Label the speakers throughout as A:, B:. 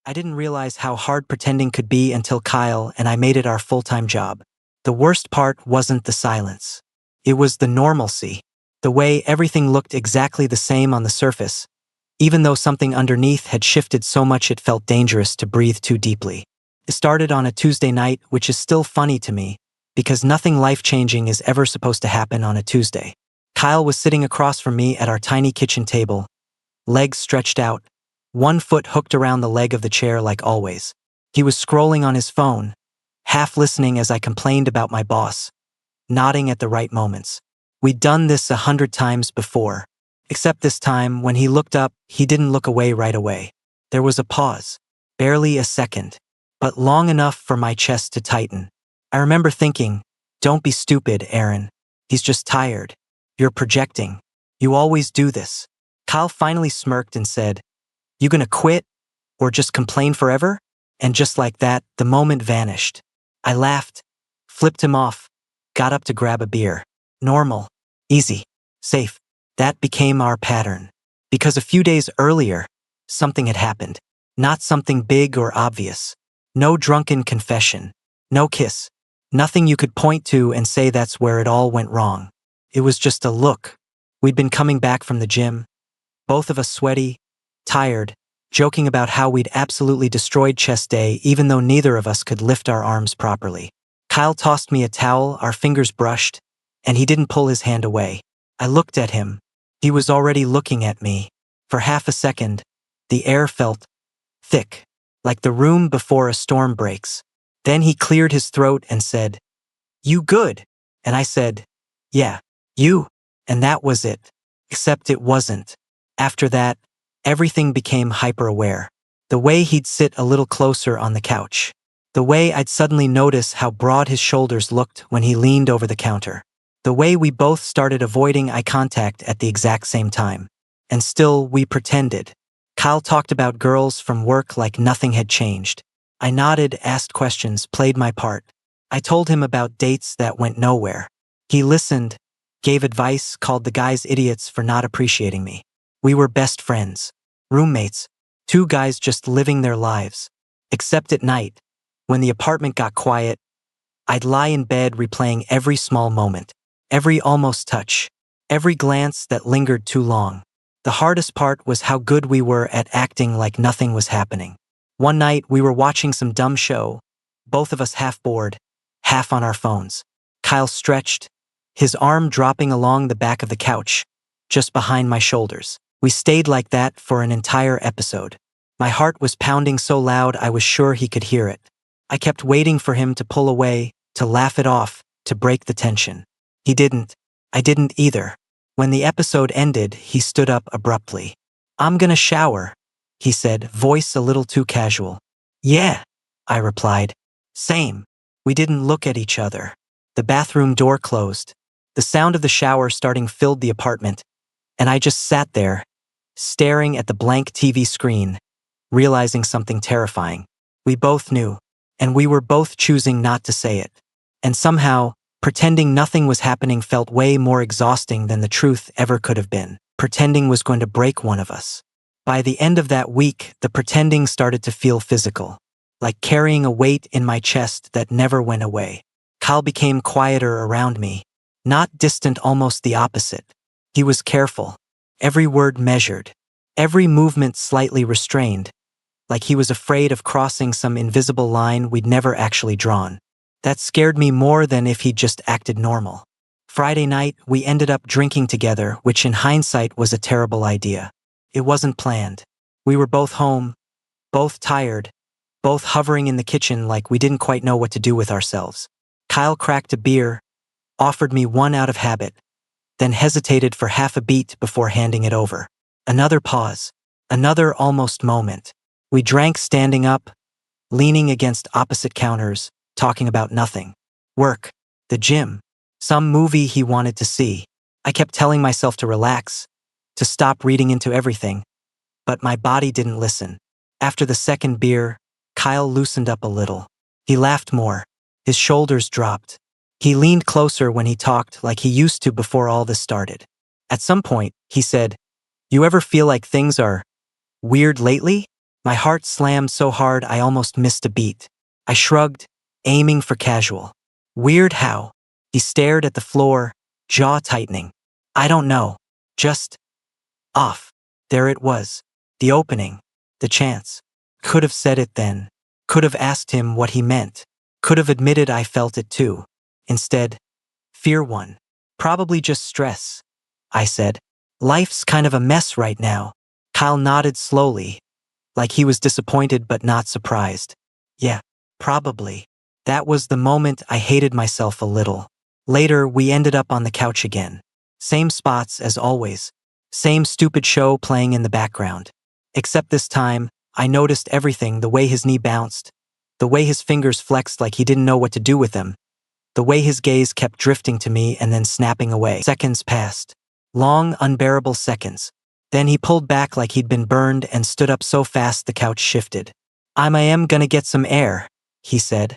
A: I didn't realize how hard pretending could be until Kyle and I made it our full-time job. The worst part wasn't the silence. It was the normalcy. The way everything looked exactly the same on the surface, even though something underneath had shifted so much it felt dangerous to breathe too deeply. It started on a Tuesday night, which is still funny to me, because nothing life-changing is ever supposed to happen on a Tuesday. Kyle was sitting across from me at our tiny kitchen table, legs stretched out, one foot hooked around the leg of the chair like always. He was scrolling on his phone, half listening as I complained about my boss, nodding at the right moments. We'd done this 100 times before, except this time, when he looked up, he didn't look away right away. There was a pause, barely a second, but long enough for my chest to tighten. I remember thinking, "Don't be stupid, Aaron. He's just tired. You're projecting. You always do this." Kyle finally smirked and said, "You gonna quit? Or just complain forever?" And just like that, the moment vanished. I laughed, flipped him off, got up to grab a beer. Normal, easy, safe. That became our pattern. Because a few days earlier, something had happened. Not something big or obvious. No drunken confession. No kiss. Nothing you could point to and say that's where it all went wrong. It was just a look. We'd been coming back from the gym, both of us sweaty, tired, joking about how we'd absolutely destroyed chest day even though neither of us could lift our arms properly. Kyle tossed me a towel, our fingers brushed, and he didn't pull his hand away. I looked at him. He was already looking at me. For half a second, the air felt thick, like the room before a storm breaks. Then he cleared his throat and said, "You good?" And I said, "Yeah, you." And that was it. Except it wasn't. After that, everything became hyper-aware. The way he'd sit a little closer on the couch. The way I'd suddenly notice how broad his shoulders looked when he leaned over the counter. The way we both started avoiding eye contact at the exact same time. And still, we pretended. Kyle talked about girls from work like nothing had changed. I nodded, asked questions, played my part. I told him about dates that went nowhere. He listened, gave advice, called the guys idiots for not appreciating me. We were best friends, roommates, two guys just living their lives. Except at night, when the apartment got quiet, I'd lie in bed replaying every small moment, every almost touch, every glance that lingered too long. The hardest part was how good we were at acting like nothing was happening. One night, we were watching some dumb show, both of us half bored, half on our phones. Kyle stretched, his arm dropping along the back of the couch, just behind my shoulders. We stayed like that for an entire episode. My heart was pounding so loud I was sure he could hear it. I kept waiting for him to pull away, to laugh it off, to break the tension. He didn't. I didn't either. When the episode ended, he stood up abruptly. "I'm gonna shower," he said, voice a little too casual. "Yeah," I replied. "Same." We didn't look at each other. The bathroom door closed. The sound of the shower starting filled the apartment, and I just sat there, staring at the blank TV screen, realizing something terrifying. We both knew, and we were both choosing not to say it. And somehow, pretending nothing was happening felt way more exhausting than the truth ever could have been. Pretending was going to break one of us. By the end of that week, the pretending started to feel physical, like carrying a weight in my chest that never went away. Kyle became quieter around me, not distant, almost the opposite. He was careful, every word measured, every movement slightly restrained, like he was afraid of crossing some invisible line we'd never actually drawn. That scared me more than if he'd just acted normal. Friday night, we ended up drinking together, which in hindsight was a terrible idea. It wasn't planned. We were both home, both tired, both hovering in the kitchen like we didn't quite know what to do with ourselves. Kyle cracked a beer, offered me one out of habit, then hesitated for half a beat before handing it over. Another pause, another almost moment. We drank standing up, leaning against opposite counters, talking about nothing. Work, the gym, some movie he wanted to see. I kept telling myself to relax, to stop reading into everything, but my body didn't listen. After the second beer, Kyle loosened up a little. He laughed more. His shoulders dropped. He leaned closer when he talked like he used to before all this started. At some point, he said, "You ever feel like things are weird lately?" My heart slammed so hard I almost missed a beat. I shrugged, aiming for casual. Weird how? He stared at the floor, jaw tightening. I don't know. Just off. There it was. The opening. The chance. Could have said it then. Could have asked him what he meant. Could have admitted I felt it too. Instead, fear won. Probably just stress. I said. Life's kind of a mess right now. Kyle nodded slowly, like he was disappointed but not surprised. Yeah, probably. That was the moment I hated myself a little. Later, we ended up on the couch again. Same spots as always. Same stupid show playing in the background. Except this time, I noticed everything: the way his knee bounced, the way his fingers flexed like he didn't know what to do with them, the way his gaze kept drifting to me and then snapping away. Seconds passed. Long, unbearable seconds. Then he pulled back like he'd been burned and stood up so fast the couch shifted. I am gonna get some air, he said,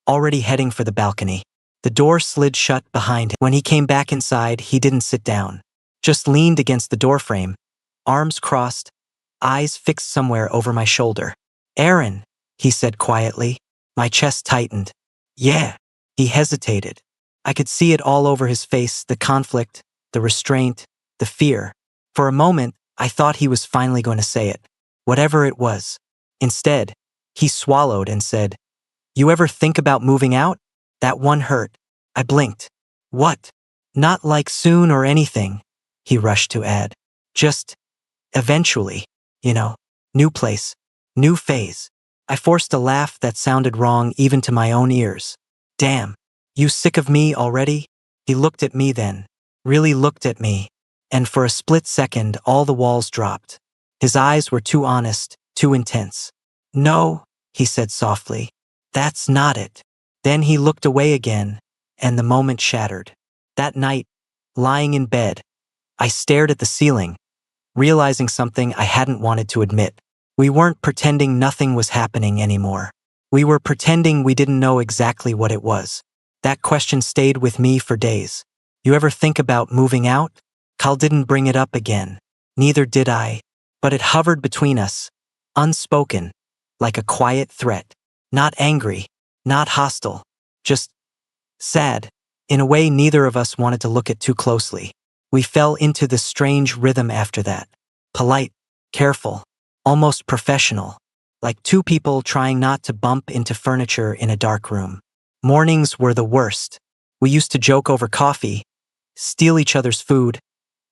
A: already heading for the balcony. The door slid shut behind him. When he came back inside, he didn't sit down. Just leaned against the doorframe, arms crossed, eyes fixed somewhere over my shoulder. Aaron, he said quietly. My chest tightened. Yeah. He hesitated. I could see it all over his face, the conflict, the restraint, the fear. For a moment, I thought he was finally going to say it, whatever it was. Instead, he swallowed and said, You ever think about moving out? That one hurt. I blinked. What? Not like soon or anything, he rushed to add. Just, eventually, you know, new place, new phase. I forced a laugh that sounded wrong even to my own ears. Damn, you sick of me already? He looked at me then, really looked at me, and for a split second all the walls dropped. His eyes were too honest, too intense. No, he said softly, that's not it. Then he looked away again, and the moment shattered. That night, lying in bed, I stared at the ceiling, realizing something I hadn't wanted to admit. We weren't pretending nothing was happening anymore. We were pretending we didn't know exactly what it was. That question stayed with me for days. You ever think about moving out? Kyle didn't bring it up again. Neither did I. But it hovered between us, unspoken, like a quiet threat. Not angry, not hostile, just sad. In a way neither of us wanted to look at too closely. We fell into this strange rhythm after that. Polite, careful, almost professional. Like two people trying not to bump into furniture in a dark room. Mornings were the worst. We used to joke over coffee, steal each other's food,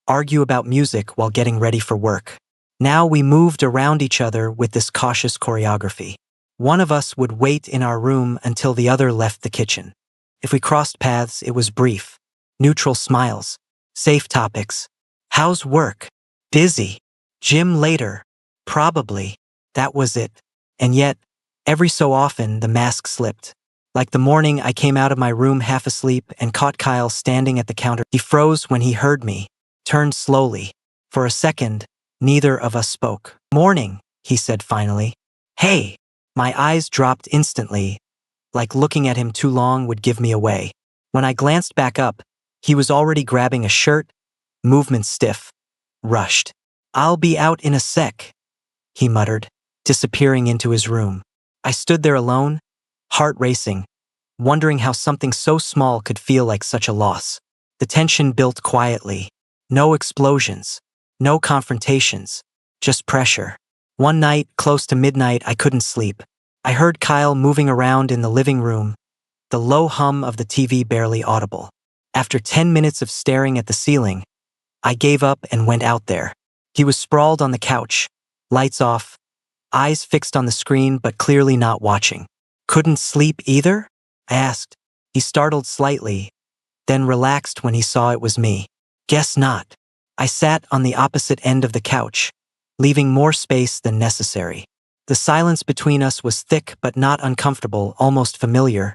A: argue about music while getting ready for work. Now we moved around each other with this cautious choreography. One of us would wait in our room until the other left the kitchen. If we crossed paths, it was brief. Neutral smiles. Safe topics. How's work? Busy. Gym later. Probably. That was it. And yet, every so often, the mask slipped. Like the morning I came out of my room half asleep and caught Kyle standing at the counter. He froze when he heard me, turned slowly. For a second, neither of us spoke. Morning, he said finally. Hey! My eyes dropped instantly, like looking at him too long would give me away. When I glanced back up, he was already grabbing a shirt, movement stiff, rushed. I'll be out in a sec, he muttered, disappearing into his room. I stood there alone, heart racing, wondering how something so small could feel like such a loss. The tension built quietly. No explosions, no confrontations, just pressure. One night, close to midnight, I couldn't sleep. I heard Kyle moving around in the living room, the low hum of the TV barely audible. After 10 minutes of staring at the ceiling, I gave up and went out there. He was sprawled on the couch, lights off, eyes fixed on the screen but clearly not watching. Couldn't sleep either? I asked. He startled slightly, then relaxed when he saw it was me. Guess not. I sat on the opposite end of the couch, leaving more space than necessary. The silence between us was thick but not uncomfortable, almost familiar,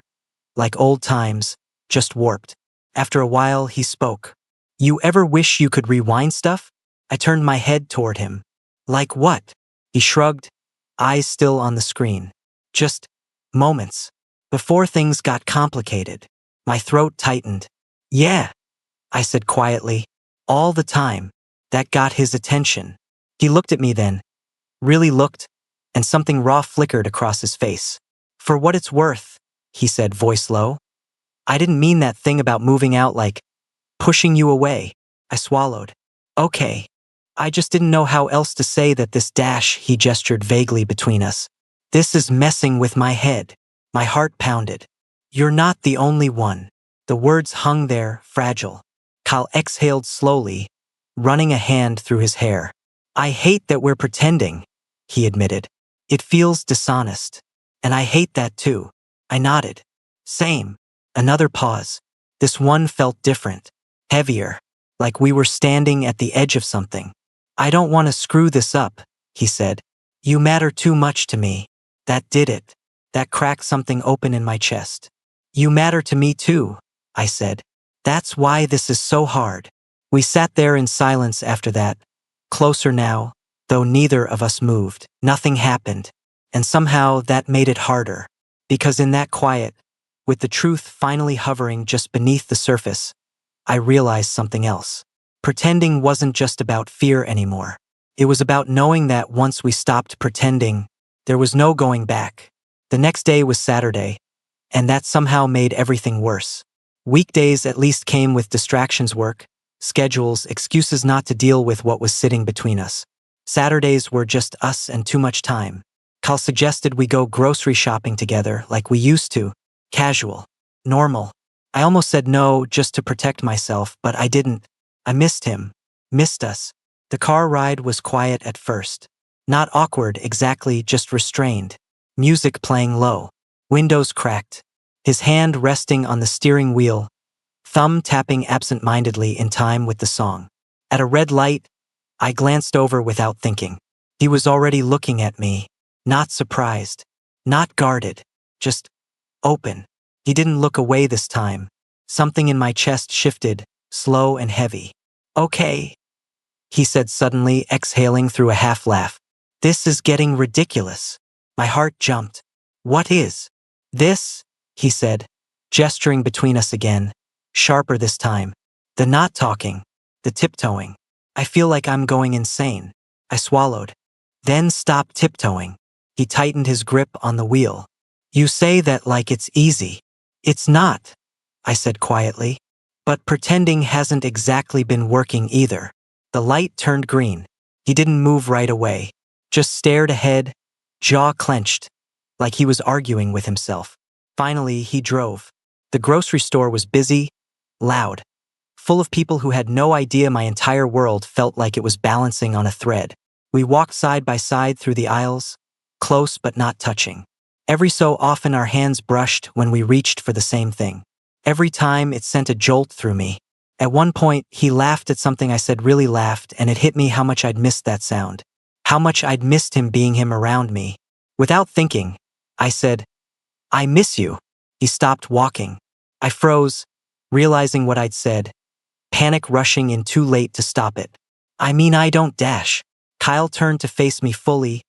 A: like old times, just warped. After a while, he spoke. You ever wish you could rewind stuff? I turned my head toward him. Like what? He shrugged, eyes still on the screen. Just moments. Before things got complicated. My throat tightened. Yeah, I said quietly. All the time. That got his attention. He looked at me then. Really looked. and something raw flickered across his face. "For what it's worth," he said, voice low. "I didn't mean that thing about moving out, like pushing you away." I swallowed. "Okay. I just didn't know how else to say that this dash," he gestured vaguely between us. "This is messing with my head." My heart pounded. "You're not the only one." The words hung there, fragile. Kyle exhaled slowly, running a hand through his hair. "I hate that we're pretending," he admitted. "It feels dishonest. And I hate that too." I nodded. "Same." Another pause. This one felt different, heavier, like we were standing at the edge of something. "I don't want to screw this up," he said. "You matter too much to me." That did it. That cracked something open in my chest. "You matter to me too," I said. "That's why this is so hard." We sat there in silence after that, closer now, though neither of us moved. Nothing happened. And somehow that made it harder. Because in that quiet, with the truth finally hovering just beneath the surface, I realized something else. Pretending wasn't just about fear anymore. It was about knowing that once we stopped pretending, there was no going back. The next day was Saturday, and that somehow made everything worse. Weekdays at least came with distractions, work, schedules, excuses not to deal with what was sitting between us. Saturdays were just us and too much time. Kyle suggested we go grocery shopping together like we used to. Casual. Normal. I almost said no just to protect myself, but I didn't. I missed him. Missed us. The car ride was quiet at first. Not awkward exactly, just restrained. Music playing low. Windows cracked. His hand resting on the steering wheel, thumb tapping absent-mindedly in time with the song. At a red light, I glanced over without thinking. He was already looking at me. Not surprised. Not guarded. Just open. He didn't look away this time. Something in my chest shifted, slow and heavy. "Okay," he said suddenly, exhaling through a half-laugh. "This is getting ridiculous." My heart jumped. "What is?" "This," he said, gesturing between us again, sharper this time. "The not talking. The tiptoeing. I feel like I'm going insane." I swallowed. "Then stop tiptoeing." He tightened his grip on the wheel. "You say that like it's easy." "It's not," I said quietly. "But pretending hasn't exactly been working either." The light turned green. He didn't move right away, just stared ahead, jaw clenched, like he was arguing with himself. Finally, he drove. The grocery store was busy, loud, full of people who had no idea my entire world felt like it was balancing on a thread. We walked side by side through the aisles, close but not touching. Every so often our hands brushed when we reached for the same thing. Every time it sent a jolt through me. At one point, he laughed at something I said, really laughed, and it hit me how much I'd missed that sound. How much I'd missed him being him around me. Without thinking, I said, "I miss you." He stopped walking. I froze, realizing what I'd said, panic rushing in too late to stop it. "I mean, I don't dash." Kyle turned to face me fully,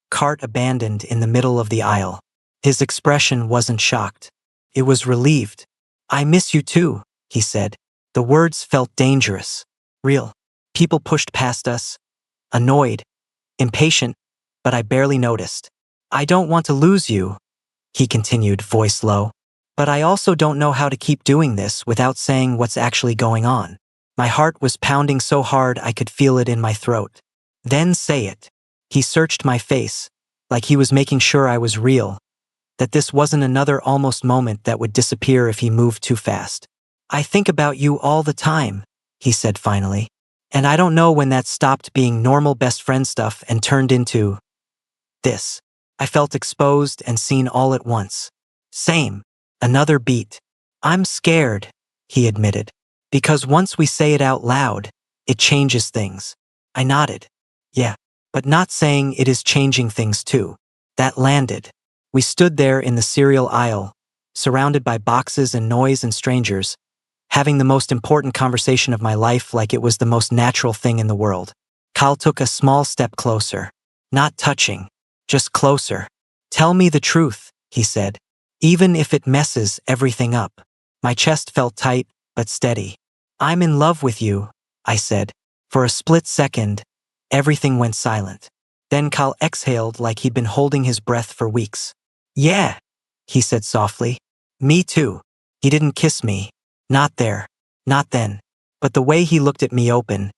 A: cart abandoned in the middle of the aisle. His expression wasn't shocked. It was relieved. "I miss you too," he said. The words felt dangerous, real. People pushed past us, annoyed, impatient, but I barely noticed. "I don't want to lose you," he continued, voice low. "But I also don't know how to keep doing this without saying what's actually going on." My heart was pounding so hard I could feel it in my throat. "Then say it." He searched my face, like he was making sure I was real, that this wasn't another almost moment that would disappear if he moved too fast. "I think about you all the time," he said finally. And I don't know when that stopped being normal best friend stuff and turned into this. I felt exposed and seen all at once. Same. Another beat. "I'm scared," he admitted. "Because once we say it out loud, it changes things." I nodded. "Yeah, but not saying it is changing things too." That landed. We stood there in the cereal aisle, surrounded by boxes and noise and strangers, having the most important conversation of my life like it was the most natural thing in the world. Kyle took a small step closer. Not touching, just closer. "Tell me the truth," he said, "even if it messes everything up." My chest felt tight, but steady. "I'm in love with you," I said. For a split second, everything went silent. Then Kyle exhaled like he'd been holding his breath for weeks. Yeah, he said softly. Me too. He didn't kiss me. Not there. Not then. But the way he looked at me open,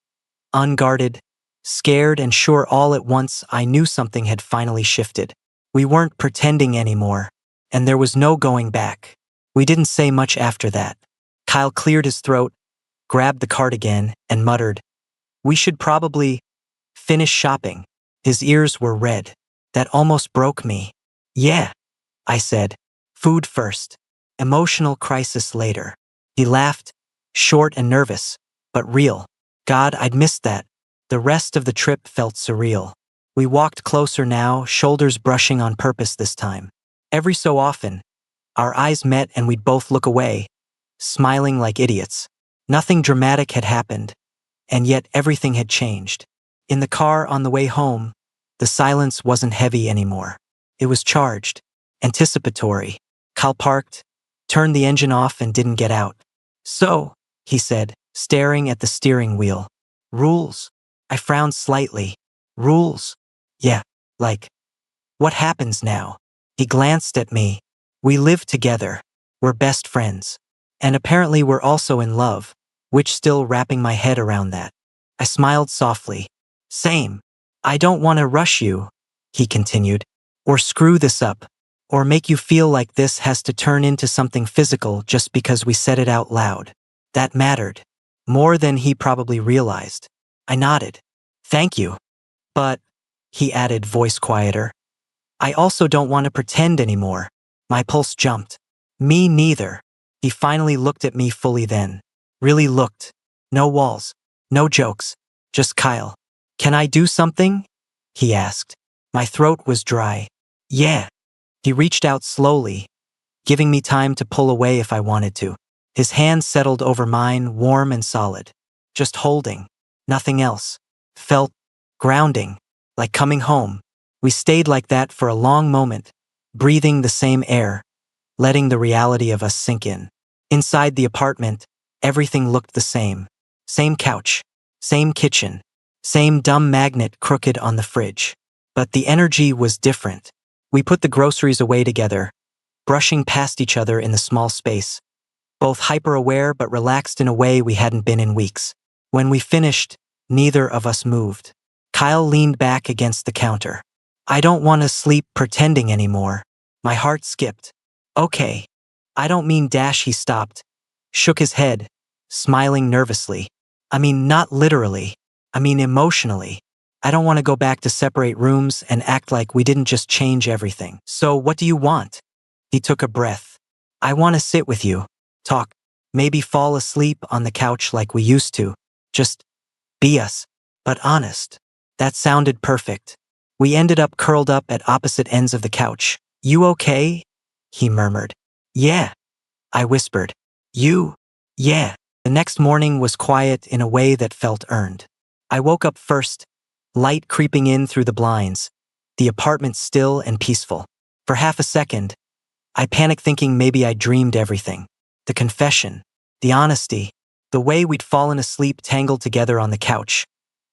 A: unguarded, scared and sure all at once, I knew something had finally shifted. We weren't pretending anymore, and there was no going back. We didn't say much after that. Kyle cleared his throat, grabbed the card again, and muttered, "We should probably finish shopping." His ears were red. That almost broke me. Yeah, I said. Food first. Emotional crisis later. He laughed, short and nervous, but real. God, I'd missed that. The rest of the trip felt surreal. We walked closer now, shoulders brushing on purpose this time. Every so often, our eyes met and we'd both look away, smiling like idiots. Nothing dramatic had happened, and yet everything had changed. In the car on the way home, the silence wasn't heavy anymore. It was charged, anticipatory. Kyle parked, turned the engine off and didn't get out. "So," he said, staring at the steering wheel. "Rules?" I frowned slightly. "Rules? Yeah, like, what happens now?" He glanced at me. "We live together. We're best friends. And apparently we're also in love," which still wrapping my head around that. I smiled softly. "Same. I don't want to rush you," he continued, "or screw this up, or make you feel like this has to turn into something physical just because we said it out loud." That mattered. More than he probably realized. I nodded. "Thank you. But," he added, voice quieter, "I also don't want to pretend anymore." My pulse jumped. "Me neither." He finally looked at me fully then. Really looked. No walls. No jokes. Just Kyle. "Can I do something?" he asked. My throat was dry. "Yeah." He reached out slowly, giving me time to pull away if I wanted to. His hand settled over mine, warm and solid. Just holding. Nothing else. Felt grounding, like coming home. We stayed like that for a long moment, breathing the same air, letting the reality of us sink in. Inside the apartment, everything looked the same. Same couch, same kitchen, same dumb magnet crooked on the fridge. But the energy was different. We put the groceries away together, brushing past each other in the small space, both hyper-aware but relaxed in a way we hadn't been in weeks. When we finished, neither of us moved. Kyle leaned back against the counter. "I don't want to sleep pretending anymore." My heart skipped. "Okay. I don't mean dash." He stopped, shook his head, smiling nervously. "I mean not literally. I mean emotionally. I don't want to go back to separate rooms and act like we didn't just change everything." "So what do you want?" He took a breath. "I want to sit with you. Talk. Maybe fall asleep on the couch like we used to. Just be us. But honest." That sounded perfect. We ended up curled up at opposite ends of the couch. "You okay?" he murmured. "Yeah," I whispered. "You?" "Yeah." The next morning was quiet in a way that felt earned. I woke up first, light creeping in through the blinds, the apartment still and peaceful. For half a second, I panicked thinking maybe I dreamed everything. The confession, the honesty, the way we'd fallen asleep tangled together on the couch,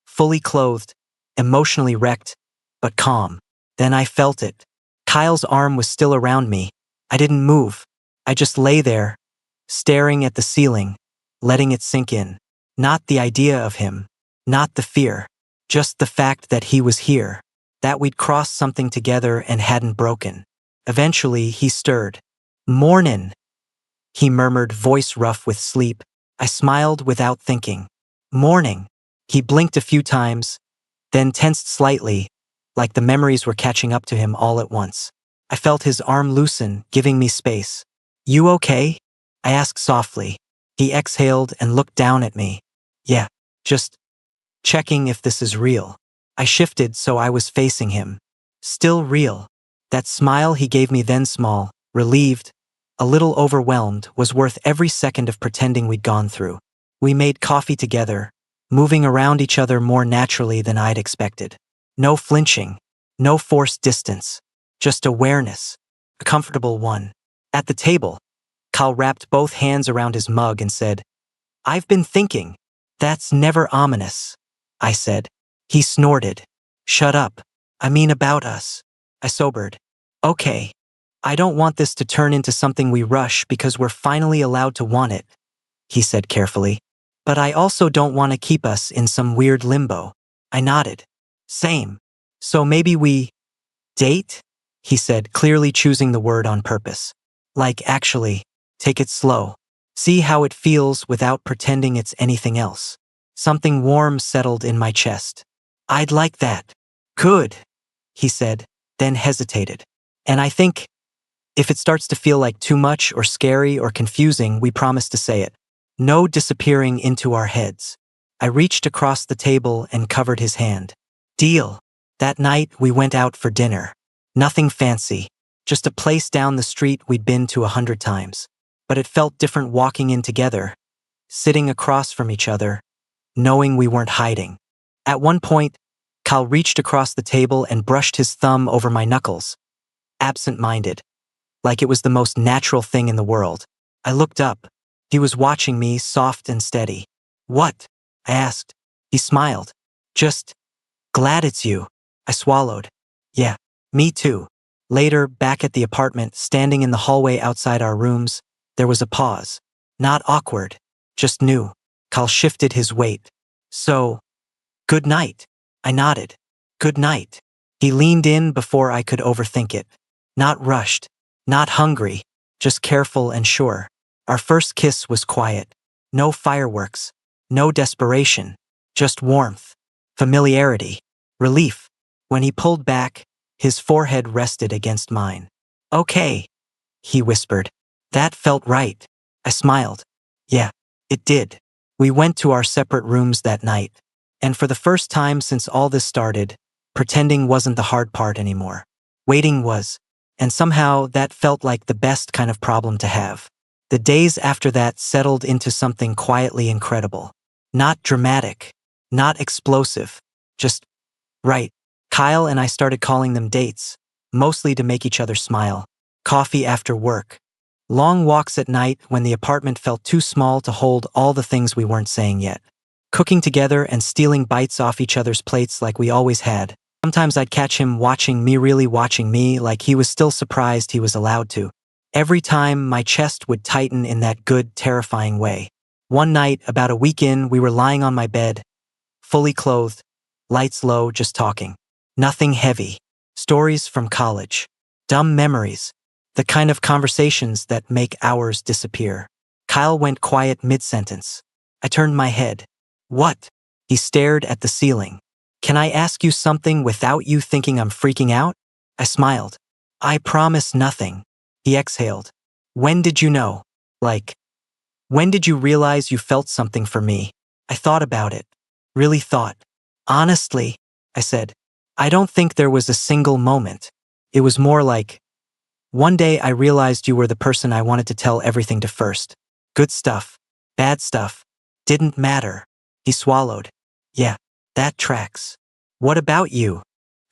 A: fully clothed, emotionally wrecked, but calm. Then I felt it. Kyle's arm was still around me. I didn't move. I just lay there, staring at the ceiling, letting it sink in. Not the idea of him, not the fear, just the fact that he was here, that we'd crossed something together and hadn't broken. Eventually, he stirred. "Mornin'," he murmured, voice rough with sleep. I smiled without thinking. "Morning." He blinked a few times, then tensed slightly, like the memories were catching up to him all at once. I felt his arm loosen, giving me space. "You okay?" I asked softly. He exhaled and looked down at me. "Yeah, just checking if this is real." I shifted so I was facing him. "Still real." That smile he gave me, then small, relieved, a little overwhelmed, was worth every second of pretending we'd gone through. We made coffee together, moving around each other more naturally than I'd expected. No flinching, no forced distance, just awareness, a comfortable one. At the table, Kyle wrapped both hands around his mug and said, "I've been thinking." "That's never ominous," I said. He snorted. "Shut up." I mean about us. I sobered. Okay. I don't want this to turn into something we rush because we're finally allowed to want it, he said carefully. But I also don't want to keep us in some weird limbo. I nodded. Same. So maybe we date? He said, clearly choosing the word on purpose. Like, actually, take it slow. See how it feels without pretending it's anything else. Something warm settled in my chest. I'd like that. Good, he said, then hesitated. And I think, if it starts to feel like too much or scary or confusing, we promise to say it. No disappearing into our heads. I reached across the table and covered his hand. Deal. That night, we went out for dinner. Nothing fancy. Just a place down the street we'd been to 100 times. But it felt different walking in together, sitting across from each other, knowing we weren't hiding. At one point, Kyle reached across the table and brushed his thumb over my knuckles, absent-minded, like it was the most natural thing in the world. I looked up. He was watching me, soft and steady. What? I asked. He smiled. Just, glad it's you. I swallowed. Yeah, me too. Later, back at the apartment, standing in the hallway outside our rooms, there was a pause. Not awkward, just new. Kyle shifted his weight. So, good night. I nodded. Good night. He leaned in before I could overthink it. Not rushed. Not hungry, just careful and sure. Our first kiss was quiet. No fireworks. No desperation. Just warmth. Familiarity. Relief. When he pulled back, his forehead rested against mine. Okay, he whispered. That felt right. I smiled. Yeah, it did. We went to our separate rooms that night. And for the first time since all this started, pretending wasn't the hard part anymore. Waiting was. And somehow that felt like the best kind of problem to have. The days after that settled into something quietly incredible. Not dramatic, not explosive, just right. Kyle and I started calling them dates, mostly to make each other smile. Coffee after work. Long walks at night when the apartment felt too small to hold all the things we weren't saying yet. Cooking together and stealing bites off each other's plates like we always had. Sometimes I'd catch him watching me, really watching me, like he was still surprised he was allowed to. Every time, my chest would tighten in that good, terrifying way. One night, about a week in, we were lying on my bed, fully clothed, lights low, just talking. Nothing heavy. Stories from college. Dumb memories. The kind of conversations that make hours disappear. Kyle went quiet mid-sentence. I turned my head. What? He stared at the ceiling. Can I ask you something without you thinking I'm freaking out? I smiled. I promise nothing. He exhaled. When did you know? Like, when did you realize you felt something for me? I thought about it. Really thought. Honestly, I said, I don't think there was a single moment. It was more like, one day I realized you were the person I wanted to tell everything to first. Good stuff. Bad stuff. Didn't matter. He swallowed. Yeah. That tracks. What about you?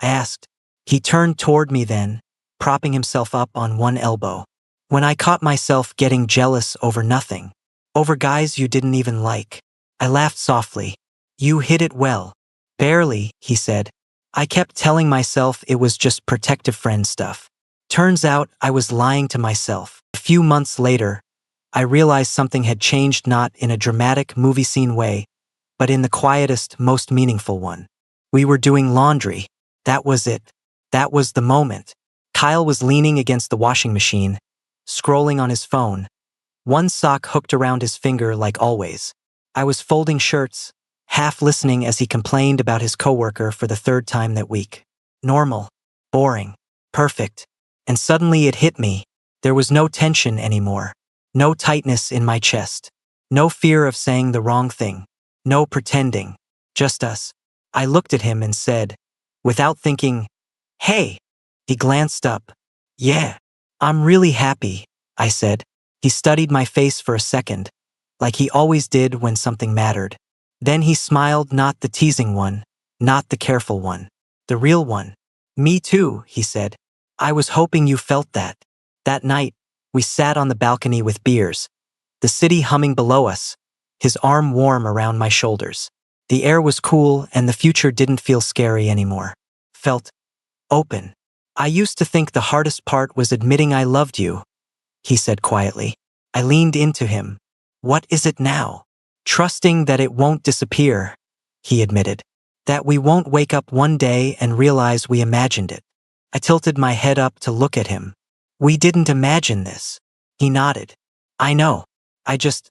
A: I asked. He turned toward me then, propping himself up on one elbow. When I caught myself getting jealous over nothing. Over guys you didn't even like. I laughed softly. You hit it well. Barely, he said. I kept telling myself it was just protective friend stuff. Turns out I was lying to myself. A few months later, I realized something had changed, not in a dramatic movie scene way, but in the quietest, most meaningful one. We were doing laundry. That was it. That was the moment. Kyle was leaning against the washing machine, scrolling on his phone, one sock hooked around his finger like always. I was folding shirts, half listening as he complained about his coworker for the third time that week. Normal. Boring. Perfect. And suddenly it hit me. There was no tension anymore. No tightness in my chest. No fear of saying the wrong thing. No pretending. Just us. I looked at him and said, without thinking, hey. He glanced up. Yeah. I'm really happy, I said. He studied my face for a second, like he always did when something mattered. Then he smiled, not the teasing one, not the careful one, the real one. Me too, he said. I was hoping you felt that. That night, we sat on the balcony with beers, the city humming below us, his arm warm around my shoulders. The air was cool and the future didn't feel scary anymore. Felt open. I used to think the hardest part was admitting I loved you, he said quietly. I leaned into him. What is it now? Trusting that it won't disappear, he admitted. That we won't wake up one day and realize we imagined it. I tilted my head up to look at him. We didn't imagine this. He nodded. I know. I just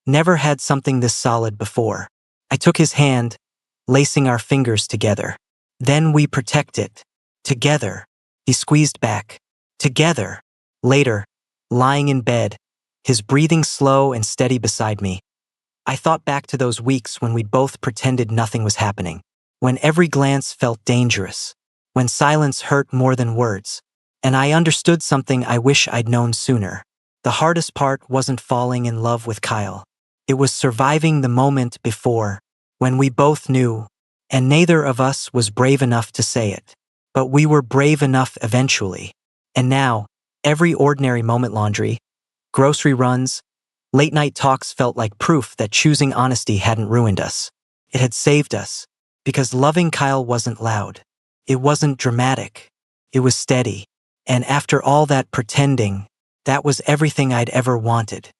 A: never had something this solid before. I took his hand, lacing our fingers together. Then we protect it. Together. He squeezed back. Together. Later, lying in bed, his breathing slow and steady beside me, I thought back to those weeks when we both pretended nothing was happening, when every glance felt dangerous, when silence hurt more than words, and I understood something I wish I'd known sooner. The hardest part wasn't falling in love with Kyle. It was surviving the moment before, when we both knew, and neither of us was brave enough to say it. But we were brave enough eventually. And now, every ordinary moment, laundry, grocery runs, late-night talks felt like proof that choosing honesty hadn't ruined us. It had saved us, because loving Kyle wasn't loud. It wasn't dramatic. It was steady. And after all that pretending, that was everything I'd ever wanted.